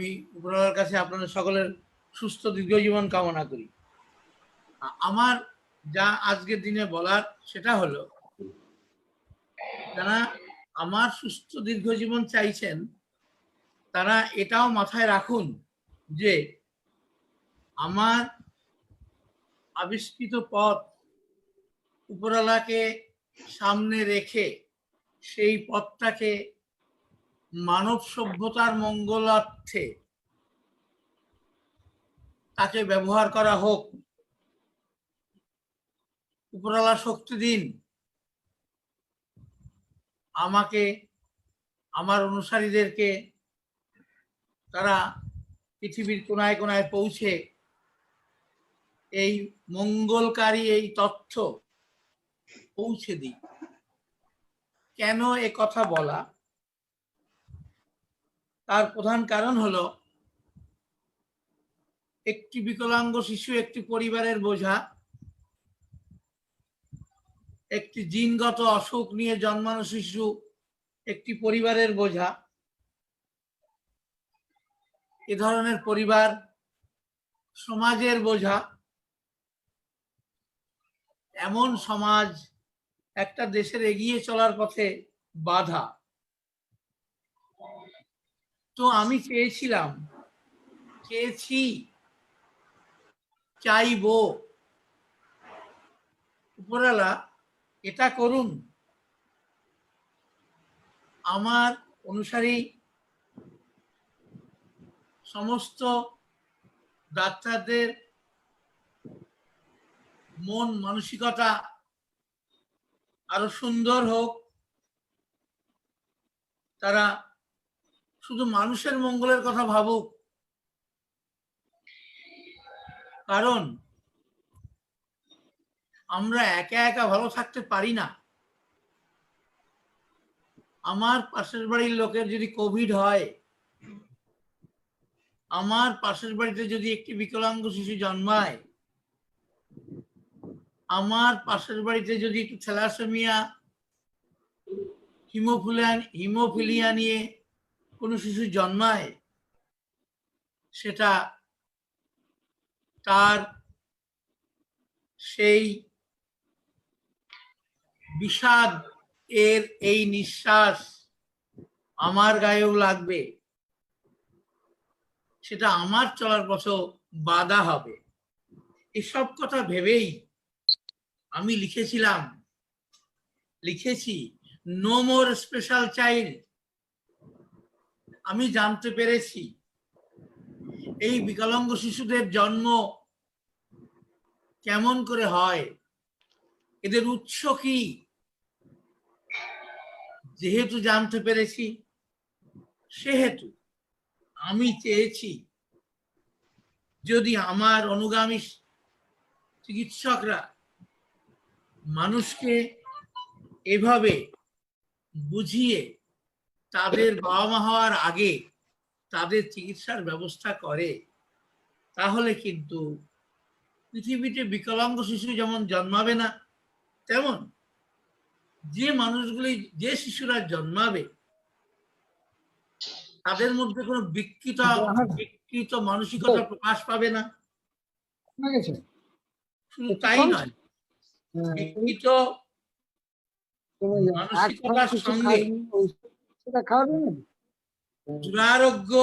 আমি উপরওয়ালার কাছে আপনাদের সকলের সুস্থ দীর্ঘ জীবন কামনা করি। আমার যা আজকের দিনে বলার সেটা হলো, যারা আমার সুস্থ দীর্ঘ জীবন চাইছেন তারা এটাও মাথায় রাখুন যে আমার আবিষ্কৃত পথ উপরওয়ালাকে সামনে রেখে সেই পথটাকে মানব সভ্যতার মঙ্গলার্থে তাকে ব্যবহার করা হোক। উপরওয়ালা শক্তি দিন আমাকে, আমার অনুসারীদেরকে, তারা পৃথিবীর কোনায় কোনায় পৌঁছে এই মঙ্গলকারী এই তথ্য পৌঁছে দিই। কেন এ কথা বলা? তার প্রধান কারণ হলো, একটি বিকলাঙ্গ শিশু একটি পরিবারের বোঝা, একটি জিনগত অসুখ নিয়ে জন্মানো শিশু একটি পরিবারের বোঝা। এ ধরনের পরিবার সমাজের বোঝা। এমন সমাজ একটা দেশের এগিয়ে চলার পথে বাধা। তো আমি চেয়েছি, চাইবো উপরওয়ালা এটা করুন। আমার অনুসারী সমস্ত ডাক্তারদের মন মানসিকতা আরো সুন্দর হোক, তারা শুধু মানুষের মঙ্গলের কথা ভাবুক। কারণ আমরা একা একা ভালো থাকতে পারি না। আমার পাশের বাড়ির লোকের যদি কোভিড হয়, আমার পাশের বাড়িতে যদি একটি বিকলাঙ্গ শিশু জন্মায়, আমার পাশের বাড়িতে যদি একটু থ্যালাসেমিয়া হিমোফিলিয়া নিয়ে কোনো শিশু জন্মায়, সেটা তার সেই বিষাদ এর এই নিঃশ্বাস আমার গায়েও লাগবে, সেটা আমার চলার পথে বাধা হবে। এসব কথা ভেবেই আমি লিখেছি নো মোর স্পেশাল চাইল্ড। আমি জানতে পেরেছি এই বিকলাঙ্গ শিশুদের জন্ম কেমন করে হয়, এদের উৎস কি। যেহেতু জানতে পেরেছি, সেহেতু আমি চেয়েছি যদি আমার অনুগামী চিকিৎসকরা মানুষকে এভাবে বুঝিয়ে তাদের বাবা মা হওয়ার আগে তাদের চিকিৎসার ব্যবস্থা করে, তাহলে কিন্তু পৃথিবীতে বিকলাঙ্গ শিশু যেমন জন্মাবে না, তেমন যে শিশুরা জন্মাবে তাদের মধ্যে কোনো বিকৃত মানসিকতা প্রকাশ পাবে না। শুধু তাই নয়, বিকৃত মানসিকতার সঙ্গে দুরারোগ্য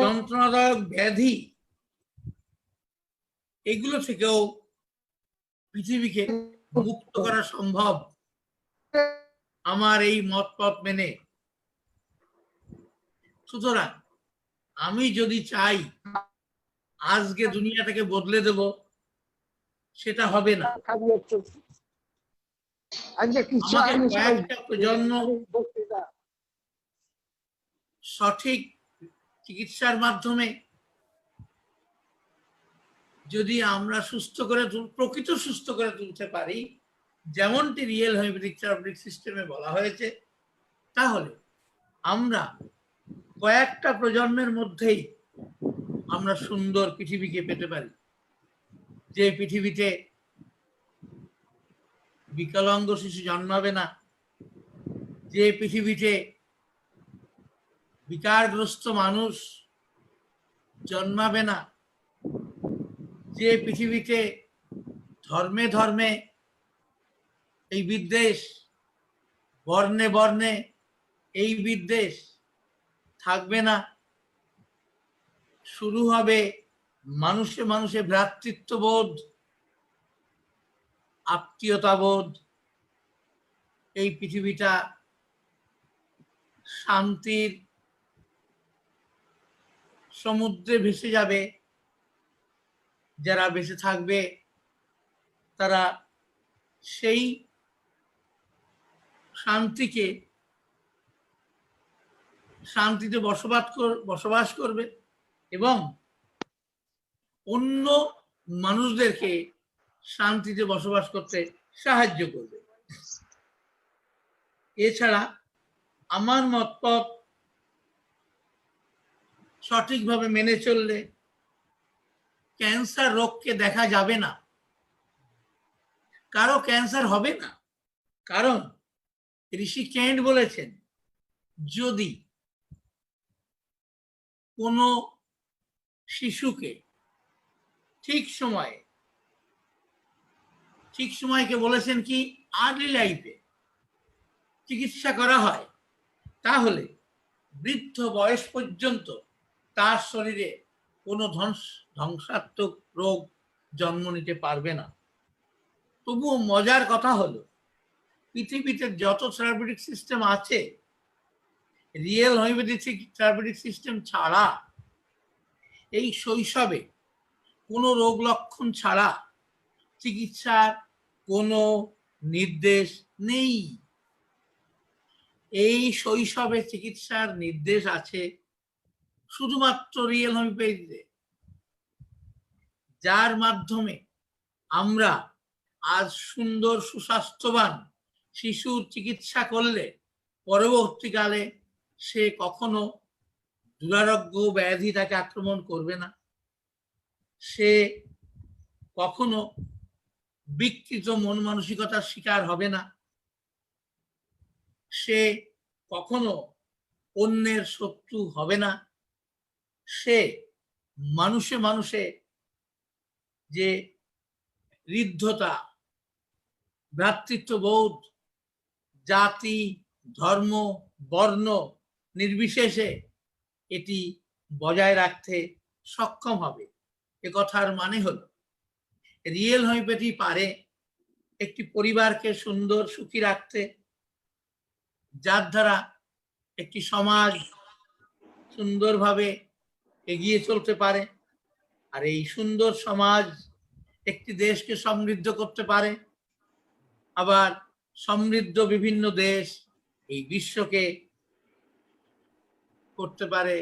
যন্ত্রণাদায়ক ব্যাধি, এগুলো থেকেও পৃথিবীকে মুক্ত করা সম্ভব আমার এই মতপথ মেনে। সুতরাং আমি যদি চাই আজকে দুনিয়াটাকে বদলে দেব, সেটা হবে না। কয়েকটা প্রজন্ম সঠিক চিকিৎসার মাধ্যমে যদি আমরা প্রকৃত সুস্থ করে তুলতে পারি, যেমনটি রিয়েল হোমিওপ্যাথিক থেরাপিউটিক সিস্টেমে বলা হয়েছে, তাহলে আমরা কয়েকটা প্রজন্মের মধ্যেই আমরা সুন্দর পৃথিবীকে পেতে পারি, যে পৃথিবীতে বিকলাঙ্গ শিশু জন্মাবে না, যে পৃথিবীতে বিকারগ্রস্ত মানুষ জন্মাবে না, যে পৃথিবীতে ধর্মে ধর্মে এই বিদ্বেষ, বর্ণে বর্ণে এই বিদ্বেষ থাকবে না। শুরু হবে মানুষে মানুষে ভ্রাতৃত্ববোধ, আত্মীয়তাবোধ। এই পৃথিবীটা শান্তির সমুদ্রে ভেসে যাবে। যারা বেঁচে থাকবে তারা সেই শান্তিতে বসবাস করবে এবং অন্য মানুষদেরকে শান্তিতে বসবাস করতে সাহায্য করবে। এছাড়া আমার মতপথ সঠিকভাবে মেনে চললে ক্যান্সার রোগকে দেখা যাবে না, কারো ক্যান্সার হবে না। কারণ ঋষি কেন্ট বলেছেন, যদি কোনো শিশুকে ঠিক সময়কে বলেছেন কি আর্লি লাইফে চিকিৎসা করা হয়, তাহলে বৃদ্ধ বয়স পর্যন্ত তার শরীরে কোনো ধ্বংসাত্মক রোগ জন্ম নিতে পারবে না। তবুও মজার কথা হলো, পৃথিবীতে যত থেরাপিউটিক সিস্টেম আছে, রিয়েল হোমিওপ্যাথিক থেরাপিউটিক সিস্টেম ছাড়া এই শৈশবে কোনো রোগ লক্ষণ ছাড়া চিকিৎসার কোনো নির্দেশ নেই। এই শৈশবে চিকিৎসার নির্দেশ আছে শুধুমাত্র রিয়েল হোমিওপ্যাথিতে, যার মাধ্যমে আমরা আজ সুন্দর সুস্বাস্থ্যবান শিশুর চিকিৎসা করলে পরবর্তীকালে সে কখনো দুরারোগ্য ব্যাধি তাকে আক্রমণ করবে না, সে কখনো বিকৃত মন মানসিকতার শিকার হবে না, সে কখনো অন্যের শত্রু হবে না, সে মানুষে মানুষে যে হৃদ্যতা, ভ্রাতৃত্ববোধ, জাতি, ধর্ম, বর্ণ নির্বিশেষে এটি বজায় রাখতে সক্ষম হবে। এ কথার মানে হলো, রিয়েল হোমিওপ্যাথি পারে একটি পরিবারকে সুন্দর সুখী রাখতে, যার দ্বারা একটি সমাজ সুন্দরভাবে এগিয়ে চলতে পারে। আর এই সুন্দর সমাজ একটি দেশকে সমৃদ্ধ করতে পারে। আবার সমৃদ্ধ বিভিন্ন দেশ এই বিশ্বকে করতে পারে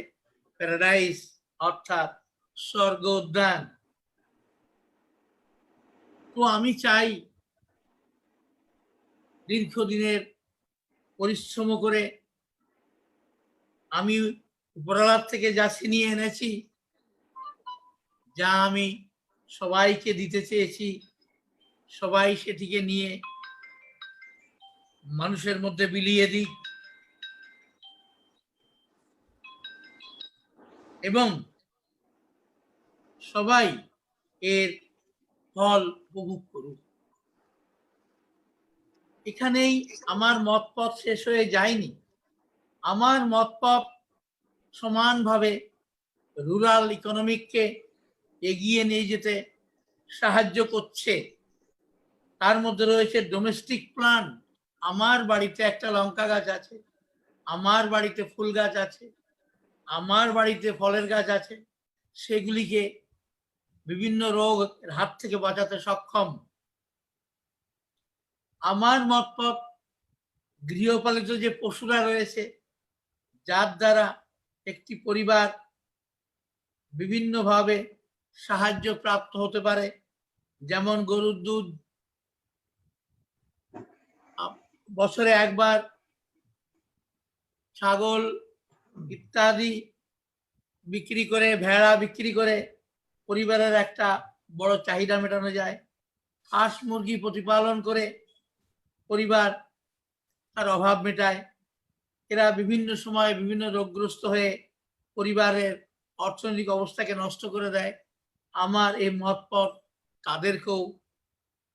প্যারাডাইস, অর্থাৎ স্বর্গ উদ্যান। তো আমি চাই দীর্ঘদিনের পরিশ্রম করে আমি উপরওয়ালার থেকে যা ছিনিয়ে এনেছি, যা আমি সবাইকে দিতে চেয়েছি, সবাই সেটিকে নিয়ে মানুষের মধ্যে বিলিয়ে দিক এবং সবাই এর ফল উপভোগ করুক। এখানেই আমার মতপথ শেষ হয়ে যায়নি। আমার মতপথ সমানভাবে রুরাল ইকোনমিককে এগিয়ে নিয়ে যেতে সাহায্য করছে। তার মধ্যে রয়েছে ডোমেস্টিক প্লান্ট। আমার বাড়িতে একটা লঙ্কা গাছ আছে, আমার বাড়িতে ফুল গাছ আছে, আমার বাড়িতে ফলের গাছ আছে, সেগুলিকে বিভিন্ন রোগের হাত থেকে বাঁচাতে সক্ষম। আমার মতপথ গৃহপালিত যে পশুরা রয়েছে, যার দ্বারা একটি পরিবার বিভিন্নভাবে সাহায্য প্রাপ্ত হতে পারে, যেমন গরুর দুধ বছরে একবার, ছাগল ইত্যাদি বিক্রি করে, ভেড়া বিক্রি করে পরিবারের একটা বড় চাহিদা মেটানো যায়। হাঁস মুরগি প্রতিপালন করে পরিবার তার অভাব মেটায়। এরা বিভিন্ন সময় বিভিন্ন রোগগ্রস্ত হয়ে পরিবারের অর্থনৈতিক অবস্থাকে নষ্ট করে দেয়। আমার এই মত পথ তাদেরকেও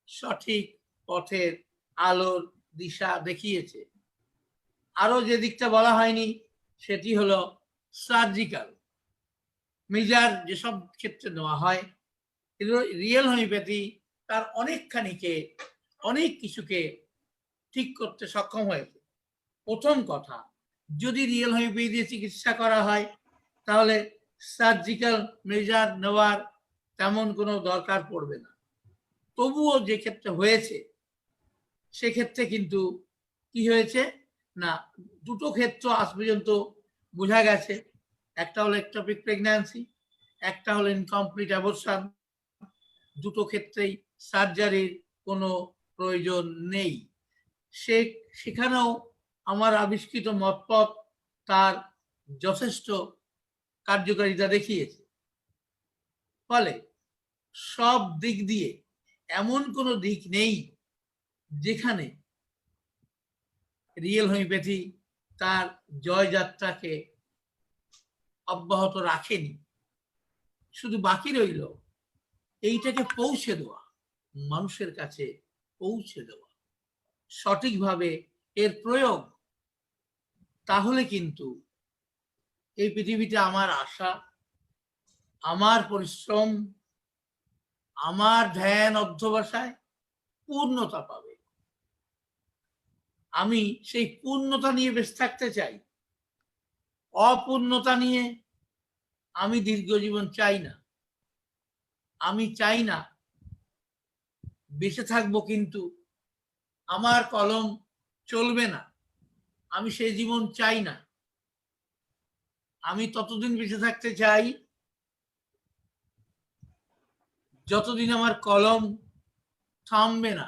সঠিক পথের আলোর দিশা দেখিয়েছে। আরো যে দিকটা বলা হয়নি সেটি হলো সার্জিক্যাল মেজার যেসব ক্ষেত্রে নেওয়া হয়, রিয়েল হোমিওপ্যাথি তার অনেক কিছুকে ঠিক করতে সক্ষম হয়েছে। প্রথম কথা, যদি রিয়েল হোমিওপ্যাথি দিয়ে চিকিৎসা করা হয় তাহলে সার্জিক্যাল মেজার নেওয়ার তেমন কোনো দরকার পড়বে না। তবুও যে ক্ষেত্রে হয়েছে সেক্ষেত্রে কিন্তু কি হয়েছে না, দুটো ক্ষেত্র আজ পর্যন্ত বোঝা গেছে। একটা হলো একটপিক প্রেগন্যান্সি, একটা হলো ইনকমপ্লিট অ্যাবর্শন। দুটো ক্ষেত্রেই সার্জারির কোনো প্রয়োজন নেই। সেখানেও আমার আবিষ্কৃত মতপথ তার যথেষ্ট কার্যকারিতা দেখিয়েছে। ফলে সব দিক দিয়ে এমন কোনো দিক নেই যেখানে রিয়েল হোমিওপ্যাথি তার জয়যাত্রাকে অব্যাহত রাখেনি। শুধু বাকি রইল এইটাকে পৌঁছে দেওয়া, মানুষের কাছে পৌঁছে দেওয়া, সঠিকভাবে এর প্রয়োগ। তাহলে কিন্তু এই পৃথিবীতে আমার আশা, আমার পরিশ্রম, আমার ধ্যান অধ্যবসায় পূর্ণতা পাবে। আমি সেই পূর্ণতা নিয়ে বেঁচে থাকতে চাই। অপূর্ণতা নিয়ে আমি দীর্ঘ জীবন চাই না। আমি চাই না বেঁচে থাকবো কিন্তু আমার কলম চলবে না, আমি সেই জীবন চাই না। আমি ততদিন বেঁচে থাকতে চাই যতদিন আমার কলম থামবে না।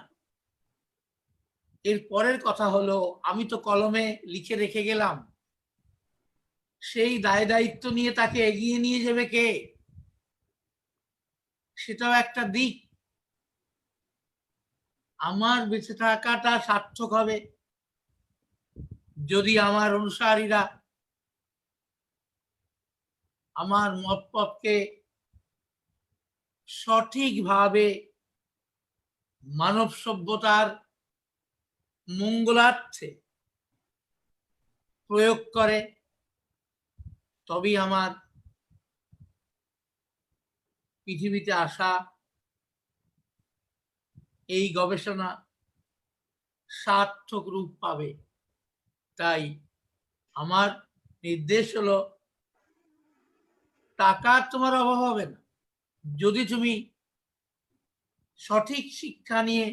এর পরের কথা হলো, আমি তো কলমে লিখে রেখে গেলাম, সেই দায় দায়িত্ব নিয়ে তাকে এগিয়ে নিয়ে যাবে কে? সেটাও একটা দিক। আমার বেঁচে থাকাটা সার্থক হবে যদি আমার অনুসারীরা আমার মতপথকে সঠিকভাবে মানব সভ্যতার মঙ্গলার্থে প্রয়োগ করে। তবেই আমার পৃথিবীতে আসা এই গবেষণা সার্থক রূপ পাবে। তাই আমার নির্দেশ হলো, টাকার তোমার অভাব হবে না যদি তুমি সঠিক শিক্ষা নিয়ে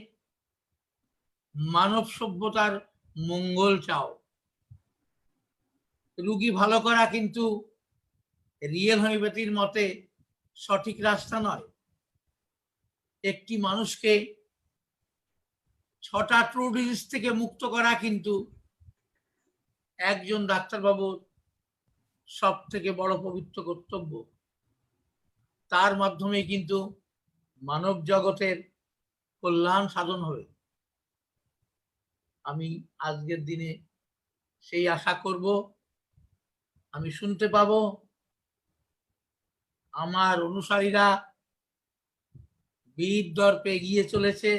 মানব সভ্যতার মঙ্গল চাও। রুগী ভালো করা কিন্তু রিয়েল হোমিওপ্যাথির মতে সঠিক রাস্তা নয়। একটি মানুষকে 6টা ট্রু ডিজিজ থেকে মুক্ত করা কিন্তু একজন ডাক্তারবাবুর সব থেকে বড় পবিত্র কর্তব্য। তার মাধ্যমে কিন্তু মানব জগতের কল্যাণ সাধন হবে। আমি আজকের দিনে সেই আশা করব আমি শুনতে পাবো আমার অনুসারীরা বীর দর্পে এগিয়ে চলেছে,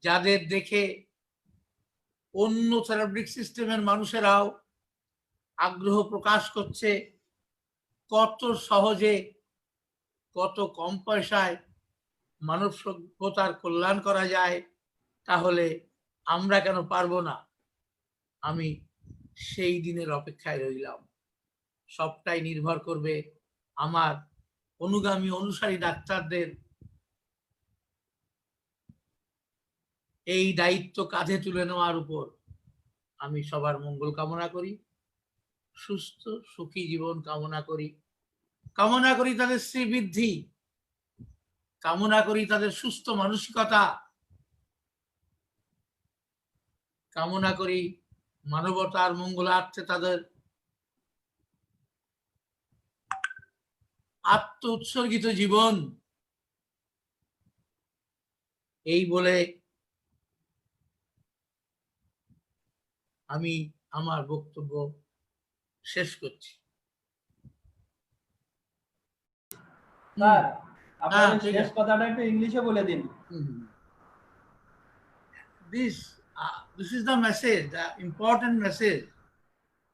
যাদের দেখে অন্য থেরাপিউটিক সিস্টেমের মানুষেরাও আগ্রহ প্রকাশ করছে কত সহজে, কত কম পয়সায় মানব সভ্যতার কল্যাণ করা যায়। তাহলে আমরা কেন পারবো না? আমি সেই দিনের অপেক্ষায় রইলাম। সবটাই নির্ভর করবে আমার অনুগামী অনুসারী ডাক্তারদের এই দায়িত্ব কাঁধে তুলে নেওয়ার উপর। আমি সবার মঙ্গল কামনা করি, সুস্থ সুখী জীবন কামনা করি, কামনা করি তাদের শ্রীবৃদ্ধি, কামনা করি তাদের সুস্থ মানসিকতা, কামনা করি মানবতার মঙ্গলার্থে তাদের আত্ম উৎসর্গিত জীবন। এই বলে আমি আমার বক্তব্য শেষ করছি। স্যার আপনাদের ঠিক শেষ আছে। কথাটা একটু ইংলিশে বলে দিন। This is the message, the important message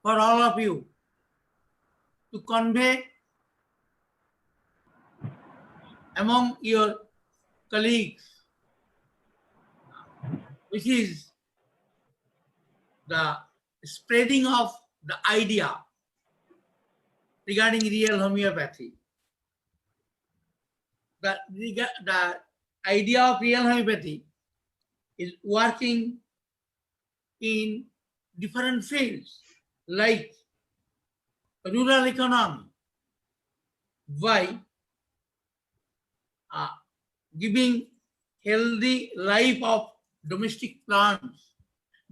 for all of you to convey among your colleagues, which is the spreading of the idea regarding real homeopathy. The idea of real homeopathy is working in different fields like rural economy. Why? Giving healthy life of domestic plants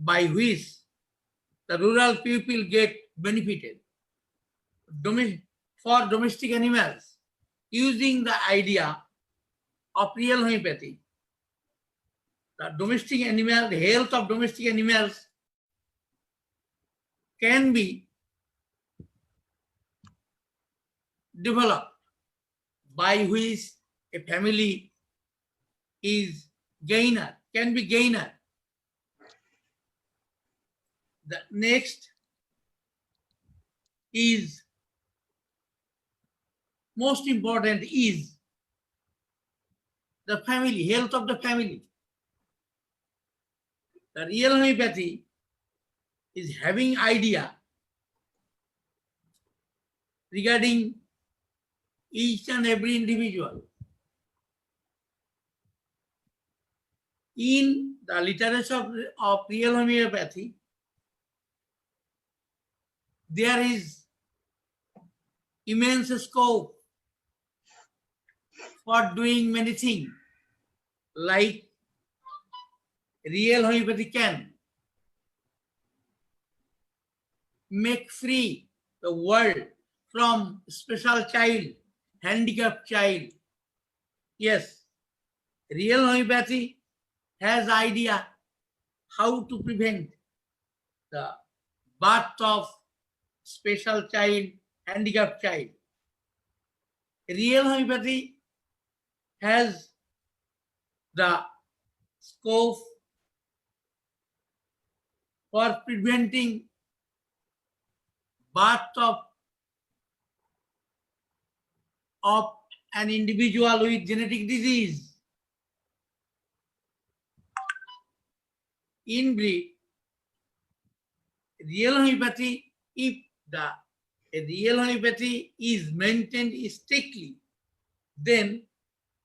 by which the rural people get benefited. For domestic animals, using the idea of real homeopathy, the domestic animal, the health of domestic animals can be developed, by which a family is gainer, can be gainer. The next is most important is the family, health of the family. The real homeopathy is having idea regarding each and every individual. In the literature of real homeopathy, there is immense scope for doing many things, like real homeopathy can make free the world from special child, handicapped child. Yes, real homeopathy has idea how to prevent the birth of special child, handicapped child. Real homeopathy has the scope for preventing birth of an individual with genetic disease. In brief, real homeopathy, if the real homeopathy is maintained strictly, then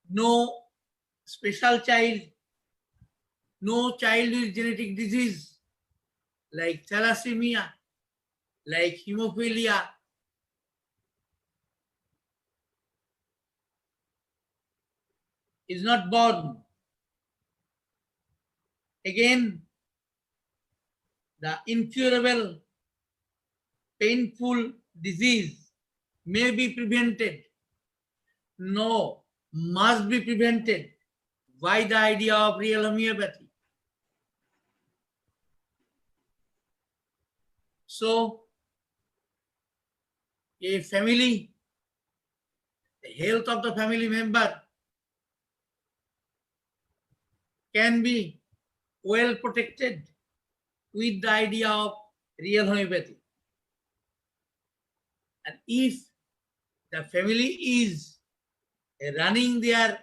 no special child, no child with genetic disease like thalassemia, like hemophilia, is not born. Again, the incurable, painful disease may be prevented. No, must be prevented by the idea of real homeopathy. So, a family, the health of the family member can be well protected with the idea of real homeopathy. And if the family is running their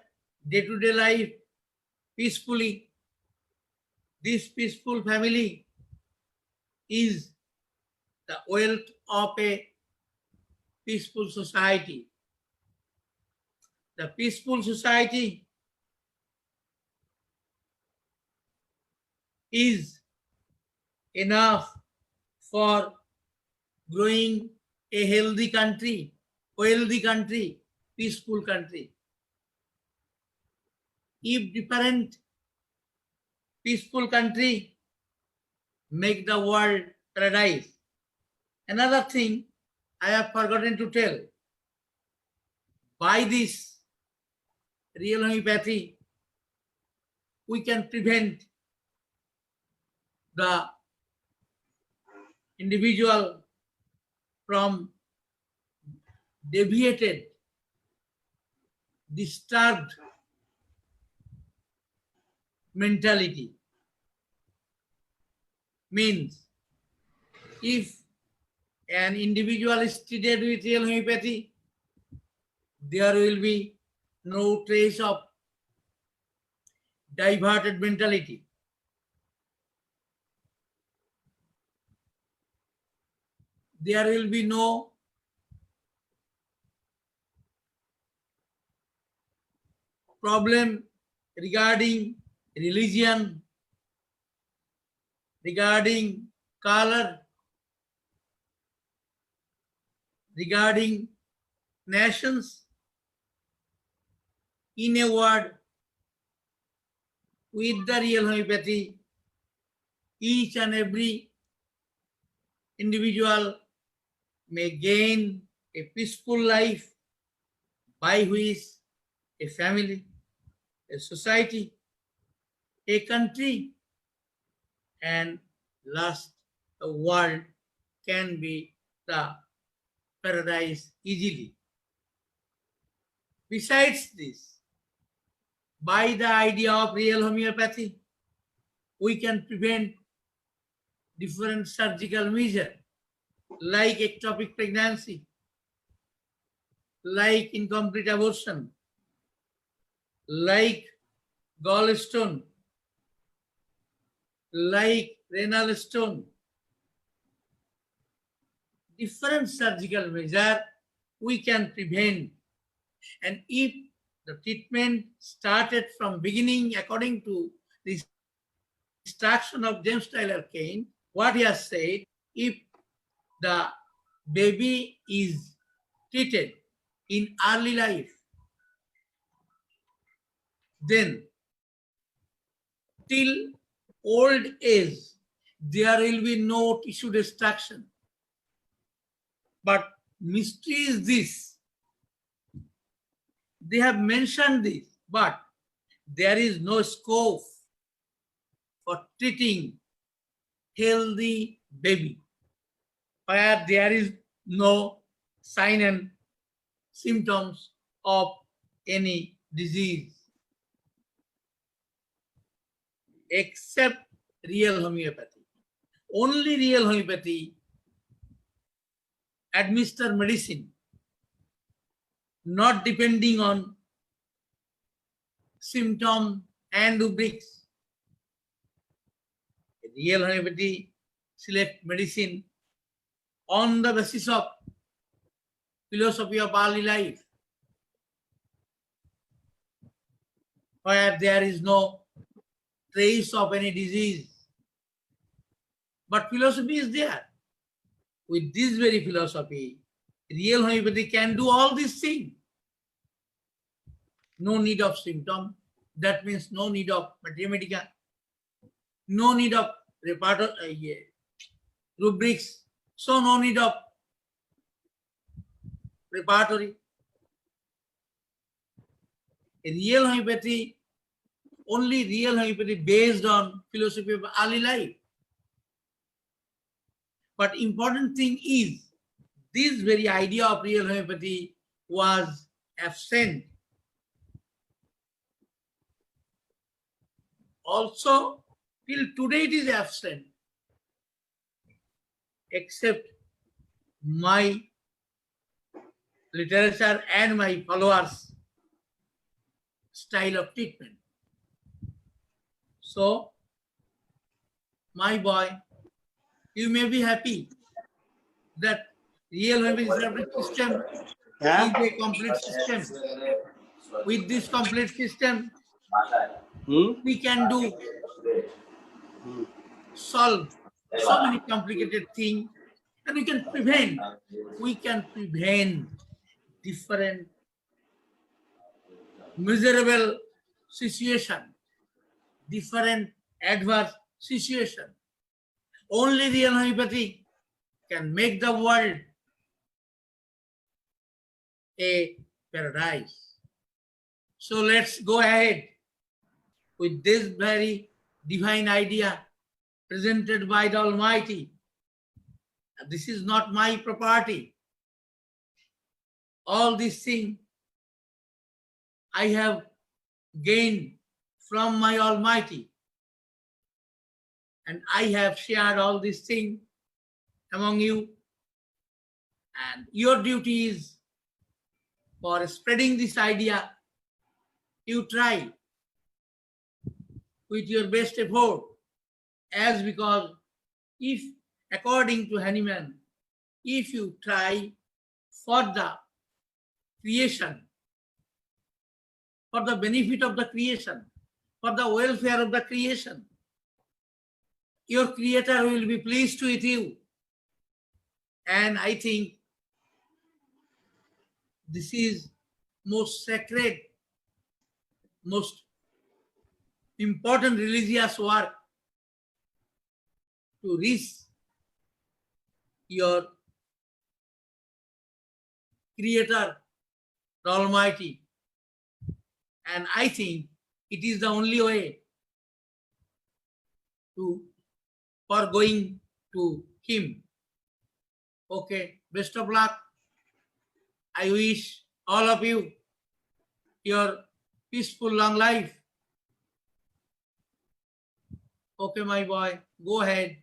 day-to-day life peacefully, this peaceful family is the wealth of a peaceful society. The peaceful society is enough for growing a healthy country, wealthy country, peaceful country. If different peaceful country make the world paradise. Another thing I have forgotten to tell, by this real homeopathy, we can prevent the individual from deviated, disturbed mentality. Means if an individual is treated with real homeopathy, there will be no trace of diverted mentality. There will be no problem regarding religion, regarding color, regarding nations. In a word, with the real homeopathy, each and every individual may gain a peaceful life by which a family, a society, a country, and last, the world can be the paradise easily. Besides this, by the idea of real homeopathy, we can prevent different surgical measures like ectopic pregnancy, like incomplete abortion, like gallstone, like renal stone. Different surgical measures we can prevent. And if the treatment started from beginning according to the instruction of James Tyler Kane, what he has said, if the baby is treated in early life, then till old age, there will be no tissue destruction. But mystery is this. They have mentioned this, but there is no scope for treating healthy baby where there is no sign and symptoms of any disease except real homeopathy. Only real homeopathy administer medicine, not depending on symptom and rubrics. Real homeopathy select medicine on the basis of philosophy of early life, where there is no trace of any disease. But philosophy is there. With this very philosophy, real homeopathy can do all these things. No need of symptom. That means no need of mathematics. No need of rubrics. So no need of repertory. Real homeopathy, only real homeopathy based on philosophy of early life. But important thing is, this very idea of real homeopathy was absent. Also, till today it is absent, except my literature and my followers' style of treatment. So, my boy, you may be happy that real homeopathic system is a complete system. With this complete system, we can do solve so many complicated things, and we can prevent different miserable situation, different adverse situation. Only real homeopathy can make the world a paradise. So let's go ahead with this very divine idea presented by the Almighty. This is not my property. All these things I have gained from my Almighty. And I have shared all these things among you. And your duty is for spreading this idea. You try with your best effort, as because if, according to Hahnemann, if you try for the creation, for the benefit of the creation, for the welfare of the creation, your Creator will be pleased with you. And I think this is most sacred, most important religious work to reach your Creator, the Almighty. And I think it is the only way for going to Him. Okay, best of luck. I wish all of you your peaceful long life. Okay, my boy, go ahead.